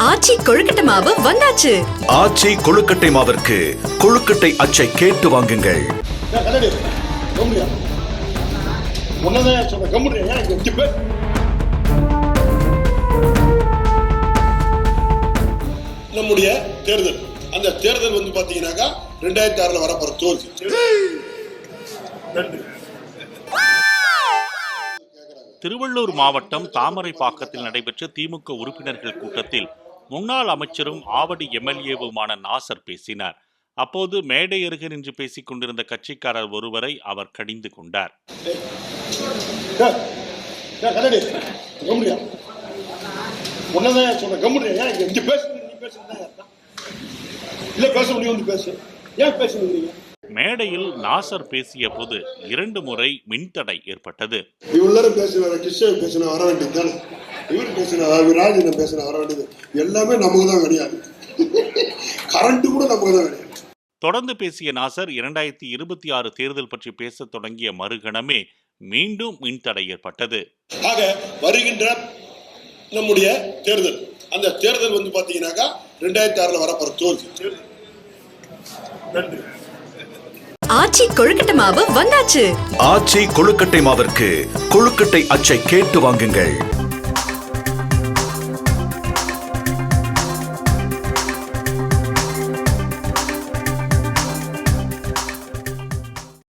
ஆச்சி கொழுக்கட்டை மாவு வந்தாச்சு. ஆச்சி கொழுக்கட்டை மாவிற்கு கொழுக்கட்டை அச்சை கேட்டு வாங்குங்கள். நம்முடைய தேர்தல், அந்த தேர்தல் வந்து பாத்தீங்கன்னாக்கா 2006 வரப்போற தோல்வி. திருவள்ளூர் மாவட்டம் தாமரைப்பாக்கத்தில் நடைபெற்ற திமுக உறுப்பினர்கள் கூட்டத்தில் முன்னாள் அமைச்சரும் ஆவடி எம்எல்ஏவுமான நாசர் பேசினார். அப்போது மேடை அருகே நின்று பேசிக் கொண்டிருந்த கட்சிக்காரர் ஒருவரை அவர் கடிந்து கொண்டார். மேடையில் நாசர் பேசிய போது 2 முறை மின்தடை ஏற்பட்டது. எல்லாமே நமக்கு தான் கிடையாது, கரண்ட் கூட நமக்கு தான் கிடையாது. தொடர்ந்து பேசிய நாசர் 2026 தேர்தல் பற்றி பேச தொடங்கிய மறுகணமே மீண்டும் மின்தடை ஏற்பட்டது. ஆக வருகின்ற நம்முடைய தேர்தல், அந்த தேர்தல் வந்து பாத்தீங்கன்னாக்கா 2006 வரப்போற தோல்வி. ஆச்சி கொழுக்கட்டை மாவு வந்தாச்சு. ஆச்சி கொழுக்கட்டை மாவிற்கு கொழுக்கட்டை அச்சை கேட்டு வாங்குங்கள்.